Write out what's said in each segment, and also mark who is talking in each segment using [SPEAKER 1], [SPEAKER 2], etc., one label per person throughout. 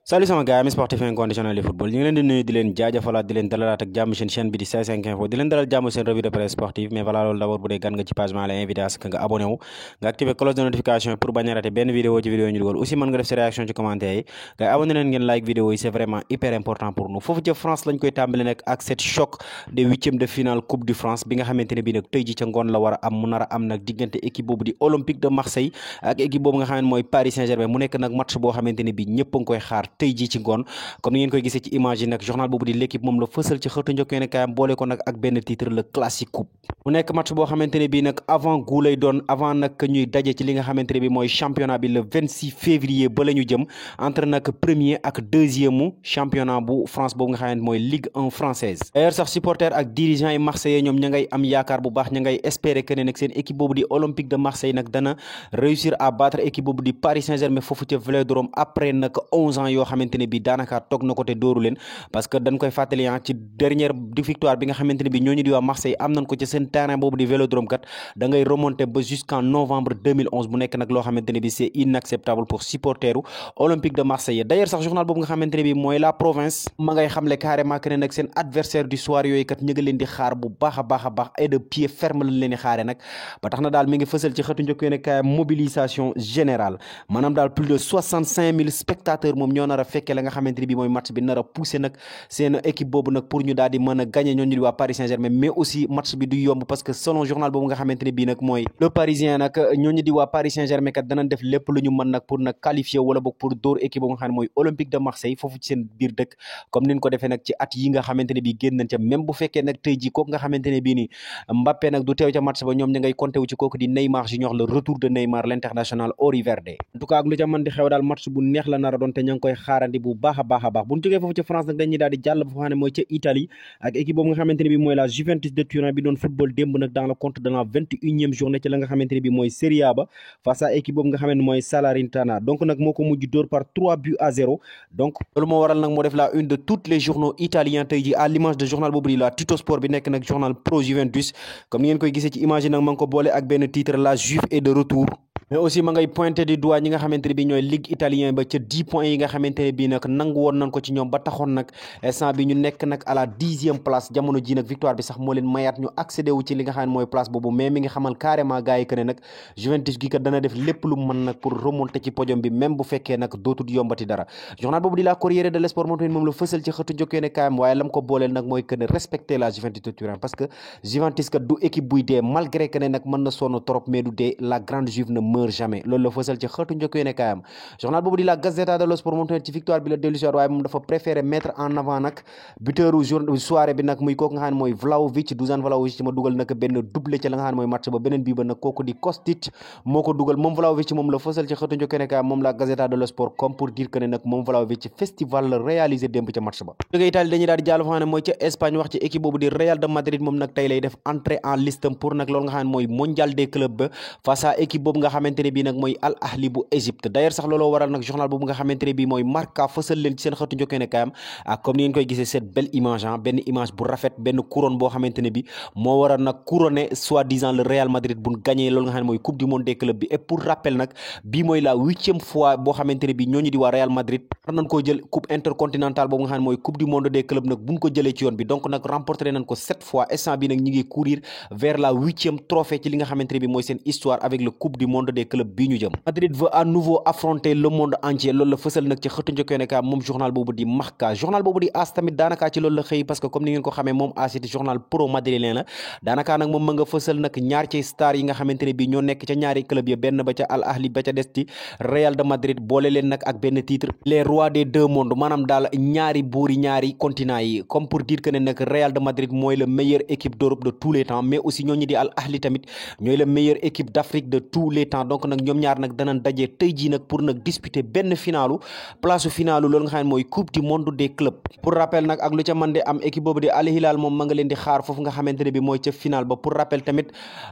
[SPEAKER 1] salut sama gars yi sportif inconditionnel de football ñu ngi leen di nuyu di leen jaajëfalaat di leen dalalaat ak jàmm seen chaîne bi di 5 info di leen dalal jàmm seen revue de presse sportive mais voilà loolu d'abord bu dee gan nga ci page maa lay invité à ce que nga abonné wu nga activé cloche de notification pour bañ a rater benn vidéo ci vidéo ñu dugal aussi mën nga def sa réaction ci commentaire yi gars yi abonné leen ngeen like vidéo yi c'est vraiment hyper important pour nous foofu ca France lañ koy tàmbali nag ak cette choc des huitièmes de finale coupe de France bi nga xamante ne bii nag tey ji ca ngoon la war a am mu nar a am nag diggante équipe boobu di Olympique de Marseille ak équipe boobu nga xam ne mooy Paris Saint-Germain mu nekk nag match boo xamante ne bii ñëpp a ngi koy xaar tey ji ci ngoon comme ni ngeen koy gisee ci image yi nag journal boobu di l'équipe moom la fësal ci xëtu njëkk kaayam boole ko nag ak benn titre le classique coupe mu nekk match boo xamante ne bii nag avant goût lay doon avant nag ñuy daje ci li nga xamante ne bii mooy championnat bi le 26 février ba la ñu jëm entre nag premier ak deuxième championnat bu France boobu nga xamante mooy Ligue 1 française d'ailleurs sax supporters ak dirigeants yi marseillais ñoom ña ngay am yaakaar bu baax ña ngay espérer que ne nag seen équipe boobu di Olympique de Marseille nag dana réussir à battre équipe boobu di Paris Saint-Germain foofu ca Vélodrome après nag 11 ans yoo xamante ne bii daanaka toog na ko te dóoru leen parce que dañ koy fàttali ci dernière victoire bi nga xamante ne bi ñooñu di waa Marseille am nañ ko ci seen terrain boobu di Vélodrome kat da ngay remonter ba jusqu'en novembre 2011 bu nekk nag loo xamante ne bi c'est inacceptable pour supporteru Olympique de Marseille d'ailleurs sax journal boobu nga xamante ne bi mooy la province ma ngay xamle carrément que ne nag seen adversaire du soir yooyu kat ñu ngi leen di xaar bu baax a baax a baax et de pied ferme lañ leen di xaare nag ba tax na daal mi ngi fësal ci xëtu njëkk ne kaay mobilisation générale maanaam daal plus de 65 000 spectateurs moom ñoo nar a fekkee la nga xamante ne bi mooy match bi nar a poussé nag seen équipe boobu nag pour ñu daal di mën a gagner ñooñu di waa Paris Saint-Germain mais aussi match bi du yomb parce que selon journal boobu nga xamante ne bii nag mooy le Parisien nag ñooñu di waa Paris Saint-Germain kat danañ def lépp lu ñu mën nag pour nag qualifier wala boog pour dóor équipe boobu nga xam ne mooy Olympique de Marseille foofu ci seen biir dëkk comme niñ ko defee nag ci at yi nga xamante ne bii génn nañ ca même bu fekkee nag tey ji kooku nga xamante ne bii ni Mbappé nag du teew ca match ba ñoom ña ngay compté wu ci kooku di Neymar Junior le retour de Neymar l'international oriverde en tout cas ak lu ca mën di xew daal match bu neex la nar a doon te ña ngi koy xaarandi bu baax a baax a baax bu ñu jógee foofu ca France nag dañuy daal di jàll foo xam ne mooy ca Italie ak équipe boobu nga xamante ne bi mooy la Juventus de Turin bi doon football démb nag dans le compte de la 21e journée ci la nga xamante ne bi mooy Serie A ba face à équipe boobu nga xamante ne mooy Salernitana donc nag moo ko mujj dóor par 3-0 donc loolu moo waral nag moo def la une de tous les journaux italiens tey ji à l'image de journal boobu di la Tuttosport bi nekk nag journal pro Juventus comme ni ngeen koy gisee ci image yi nag ma ngi ko boole ak benn titre la Juve est de retour mais aussi ma ngay pointé du doigt ñi nga xamante ne bi ñooy ligue italien ba ca 10 points yi nga xamante ne bii nag nangu woon nañ ko ci ñoom ba taxoon nag instant bi ñu nekk nag à la 10e place jamono ji nag victoire bi sax moo leen mayaat ñu accédé wu ci li nga xam ne mooy place boobu mais mi ngi xamal carrément gars yi que ne nag Juventus gi kat dana def lépp lu mën nag pour remonter ci podium bi même bu fekkee nag dootul yombati dara journal boobu di la Corriere dello Sport moom la fësal ci xëtu njëkkee ne kaayam waaye lam ko booleel nag mooy que ne respecter la Juventus de Turin parce que Juventus kat du équipe buy dee malgré que ne nag mën na sonn trop mais du dee la grande Juve ne meurt jamais loolu la fësal ci xëtu njëkk yéene kaayam journal boobu di la Gazzetta dello Sport moom tamit ci victoire bi la dellu si waat waaye moom dafa préféré mettre en avant nag buteuru soirée bi nag muy kooku nga xam ne mooy Vlahovic Dusan Vlahovic ci ma dugal nag benn doublé ci la nga xam ne mooy match ba beneen bii ba nag kooku di Kostic moo ko dugal moom Vlahovic moom la fësal ci xëtu njëkk yéene kaayam moom la Gazzetta dello Sport comme pour dire que ne nag moom Vlahovic festival la réalisé démb ca match ba jóge Italie dañuy daal di jàll fa xam ne mooy ca Espagne wax ci équipe boobu di Real de Madrid moom nag tey lay def entrée en liste pour nag loolu nga xam ne mooy mondial des clubs ba face à équipe boobu nga xamante ne bii nag mooy Al Ahli bu Égypte d'ailleurs sax looloo waral nag journal boobu nga xamante ne bii mooy Marca fësal leen ci seen xëtu njëkkee ne kaayam ak comme ni ngeen koy gisee cette belle image benn image bu rafet benn couronne boo xamante ne bi moo waral nag couronner soi-disant le Real Madrid bu gagné loolu nga xam ne mooy coupe du monde des clubs bi et pour rappel nag bii mooy la 8e fois boo xamante ne bi ñooñu di waa Real Madrid war nañ koo jël coupe intercontinentale boobu nga xam ne mooy coupe du monde des clubs nag buñ ko jëlee ci yoon bi donc nag remporté nañ ko 7 fois instant bi nag ñi ngi courir vers la 8e trophée ci li nga xamante ne bi mooy seen histoire avec le coupe du monde des clubs bii ñu jëm Madrid veut à nouveau affronter le monde entier loolu la fësal nag ci xëtu njëkkee ne ka moom journal boobu di Marca journal boobu di AS tamit daanaka ci loolu la xëy parce que comme ni ngeen ko xamee moom AS it journal pro madrilène la daanaka nag moom ma nga fësal nag ñaar ci star yi nga xamante ne bi ñoo nekk ca ñaari club ya benn ba ca Al Ahli ba ca des ci Real de Madrid boole leen nag ak benn titre les rois des deux mondes maanaam daal ñaari buuri ñaari continents yi comme pour dire que ne nag Real de Madrid mooy le meilleure équipe d'Europe de tous les temps mais aussi ñooñu di Al Ahli tamit ñooy le meilleure équipe d'Afrique de tous les temps donc nag ñoom ñaar nag danañ daje tey jii nag pour nag disputer benn finalu place finalu loolu nga xam ne mooy coupe du monde des clubs pour rappel nag ak lu ca mën de am équipe boobu di Al Hilal moom ma nga leen di xaar foofu nga xamante ne bi mooy ca final ba pour rappel tamit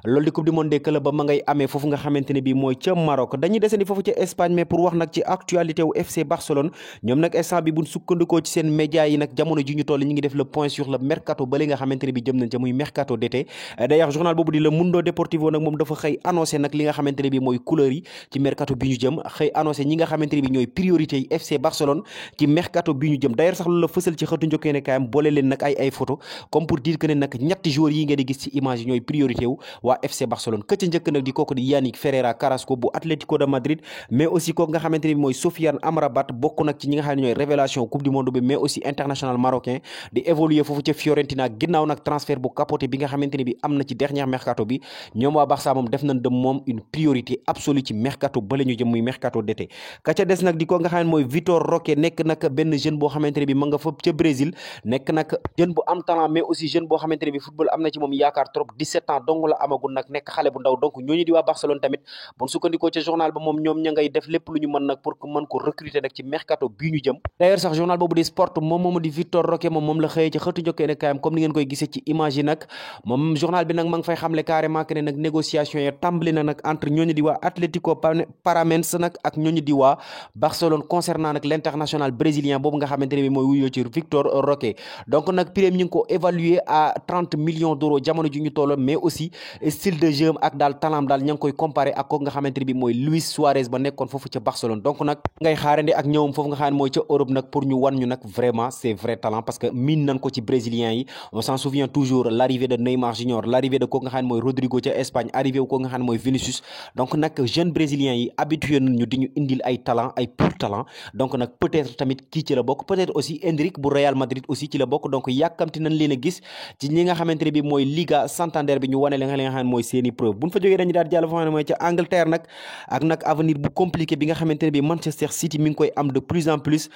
[SPEAKER 1] loolu di coupe du monde des clubs ba ma ngay amee foofu nga xamante ne bi mooy ca Maroc dañuy desandi foofu ca Espagne mais pour wax nag ci actualité wu FC Barcelone ñoom nag instant bi buñ sukkandikoo ci seen média yi nag jamono ji ñu toll ñi ngi def le point sur le mercato ba li nga xamante ne bi jëm nañ ca muy mercato d'été d'ailleurs journal boobu di Le Mundo Deportivo nag moom dafa xëy annoncé nag li nga xamante ne bi mooy couleur yi ci mercato bi ñu jëm xëy annoncé ñi nga xamante ne bi ñooy priorité yi FC Barcelone ci mercato bi ñu jëm d'ailleurs sax loolu la fësal ci xëtu njëkkee ne kaayam boole leen nag ay photo comme pour dire que ne nag ñetti joueurs yi ngeen di gis ci image yi ñooy priorité wu waa FC Barcelone ka ca njëkk nag di kooku di Yannick Ferreira Carrasco bu Atlético de Madrid mais aussi kooku nga xamante ne bi mooy Sofiane Amrabat bokk nag ci ñi nga xam ne ñooy révélation coupe du monde bi mais aussi international marocain di évoluer foofu ca Fiorentina ginnaaw nag transfert bu capoté bi nga xamante ne bi am na ci dernier mercato bi ñoom waa Barça moom def nañ de moom une priorité absolue ci mercato ba la ñu jëm muy mercato d'été ka ca des nag di ko nga xam ne mooy Vitor Roque nekk nag benn jeune boo xamante ne bi ma nga fa ca Brésil nekk nag jeune bu am talent mais aussi jeune boo xamante ne bi football am na ci moom yaakaar trop 17 ans dong la amagul nag nekk xale bu ndaw donc ñooñu di waa Barcelone tamit bon sukkandikoo ca journal ba moom ñoom ña ngay def lépp lu ñu mën nag pour que mën ko recruter nag ci mercato bii ñu jëm d'ailleurs sax journal boobu di sport moom di Vitor Roque moom la xëyee ci xëtu njëkkee ne kaayam comme ni ngeen koy gisee ci image yi nag moom journal bi nag ma ngi fay xamle carrément que ne nag négociation yi tàmbali na nag entre ñooñu di waa Atlético Paranaense nag ak ñooñu di waa Barcelone concernant nag l'international brésilien boobu nga xamante ne bi mooy wuyoo ci Vitor Roque donc nag prix ñu ngi ko évalué à 30 millions d'euros jamono ji ñu tolloon mais aussi style de jeu ak daal talent daal ña ngi koy comparé ak kooku nga xamante ne bi mooy Luis Suarez ba nekkoon foofu ca Barcelone donc nag ngay xaarandi ak ñëwam foofu nga xam ne mooy ca Europe nag pour ñu wan ñu nag vraiment c'est vrai talent parce que miin nañ ko ci brésiliens yi on s'en souvient toujours l'arrivée de Neymar Junior l'arrivée de kooku nga xam ne mooy Rodrigo ca Espagne arrivé wu kooku nga xam ne mooy Vinicius donc nag jeunes brésiliens yi habitué nañ ñu di ñu indil ay talent ay pur talent donc nag peut-être tamit kii ci la bokk peut-être aussi Endrick bu Real Madrid aussi ci la bokk donc yàkkamti nañ leen a gis ci ñi nga xamante ne bi mooy Liga Santander bi ñu wane li nga xam ne mooy seeni preuve buñ fa jógee dañu daal jàll fa xam ne mooy ca Angleterre nag ak nag avenir bu compliqué bi nga xamante ne bi Manchester City mi ngi koy am de plus en plus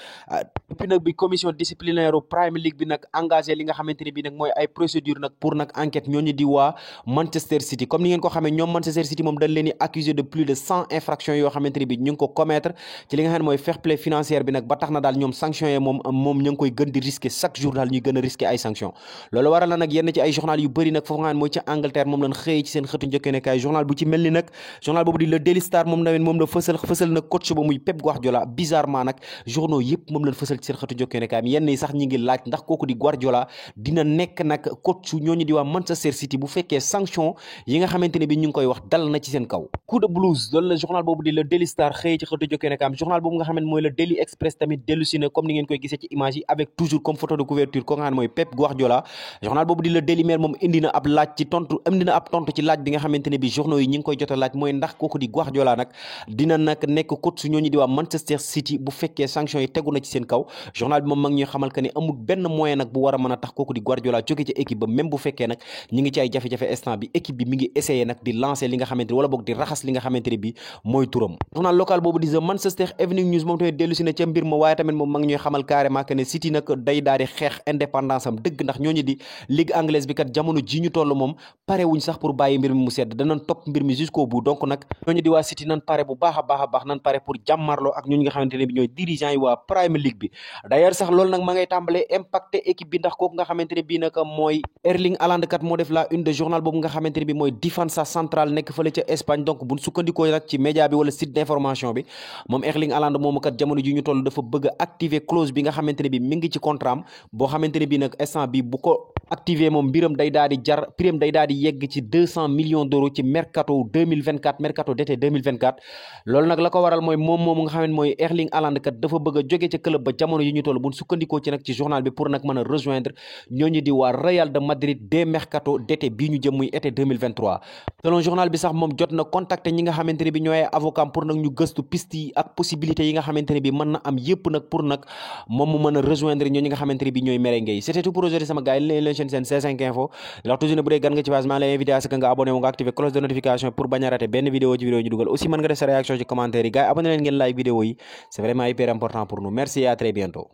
[SPEAKER 1] depuis nag bi commission disciplinaire u Premier League bi nag engagé li nga xamante ne bi nag mooy ay procédure nag pour nag enquête ñooñu di waa Manchester City comme ni ngeen ko xamee ñoom Manchester City moom dañ leen di accusé de plus de 100 infractions yoo xamante ne bi ñu ngi ko commettre ci li nga xam ne mooy fair play financière bi nag ba tax na daal ñoom sanctions yi moom ñu ngi koy gën di risqué chaque jour daal ñuy gën a risqué ay sanctions loolu waral na nag yenn ci ay journal yu bëri nag foofu nga xam ne mooy ca Angleterre moom lañ xëyee ci seen xëtu njëkkee nekk ay journal bu ci mel ni nag journal boobu di le Daily Star moom tamit moom la fësal nag coach ba muy Pep Guardiola bizarrement nag journaux yëpp moom lañ fësal ci seen xëtu njëkkee nekk ay yenn yi sax ñi ngi laaj ndax kooku di Guardiola dina nekk nag coach ñooñu di waa Manchester City bu fekkee sanction yi nga xamante ne bi ñu ngi koy wax dal na ci seen kaw coup de blues loolu la journal boobu di le Daily Star xëyee ci xëtu njëkkee nekk am journal boobu nga xam ne mooy le Daily Express tamit dellu si na comme ni ngeen koy gisee ci image yi avec toujours comme photo de couverture ko nga xam ne mooy Pep Guardiola journal boobu di le Daily Mail moom indi na ab tontu ci laaj bi nga xamante ne bi journaux yi ñi ngi koy jot a laaj mooy ndax kooku di Guardiola nag dina nag nekk coach su ñooñu di waa Manchester City bu fekkee sanction yi tegu na ci seen kaw journal bi moom mag ñuy xamal que ne amul benn moyen nag bu war a mën a tax kooku di Guardiola jóge ci équipe ba même bu fekkee nag ñi ngi ci ay jafe-jafe instant bi équipe bi mi ngi essayé nag di lancer li nga xamante ne wala boog di raxas li nga xamante ne bi mooy turam journal local boobu di The Manchester Evening News moom tamit dellu si na ca mbir ma waaye tamit moom mag ñuy xamal carrément que ne City nag day daal di xeex indépendance am dëgg ndax ñooñu di ligue anglaise bi kat jamono ji ñu toll moom pare wuñ sax pour bàyyi mbir mi mu sedd danañ topp mbir mi jusqu'au bout donc nag ñooñu di waa City nan pare bu baax a baax nan pare pour jàmmarloo ak ñooñu nga xamante ne bi ñooy dirigeants yi waa Premier League bi d'ailleurs sax loolu nag ma ngay tàmbalee impacté équipe bi ndax kooku nga xamante ne bii nag mooy Erling Haaland kat moo def la une de journal boobu nga xamante ne bi mooy Defensa Central nekk fële ca Espagne donc buñ sukkandikoo nag ci média bi wala site d'information bi moom Erling Haaland moomu kat jamono ji ñu toll dafa bëgg a activer clause bi nga xamante ne bi mi ngi ci contrat am boo xamante ne bi nag instant bi bu ko activé moom mbiram day daal di jar prime day daal di yegg ci 200 millions d'euros ci mercato 2024 mercato d'été 2024 loolu nag la ko waral mooy moom moomu nga xam ne mooy Erling Haaland kat dafa bëgg a jóge ca club ba jamono yi ñu toll buñ sukkandikoo ci nag ci journal bi pour nag mën a rejoindre ñooñu di waa Real de Madrid des mercato d'été bii ñu jëm muy été 2023 selon journal bi sax moom jot na contacter ñi nga xamante ne bi ñooy avocat pour nag ñu gëstu piste yi ak possibilités yi nga xamante ne bi mën na am yépp nag pour nag moom mu mën a rejoindre ñooñu nga xamante ne bi ñooy merengue yi c'était tout pour aujourd'hui sama gars yi leen chaîne seen C5 Info la toujours ne bu dee gan nga ci page maa lay invité à ce que nga abonné wu nga activer cloche de notification pour bañ a rater benn vidéo ci vidéo ñu dugal aussi mën nga def sa réaction ci commentaire yi gars yi abonné leen ngeen like vidéo yi c'est vraiment hyper important pour nous merci et à très bientôt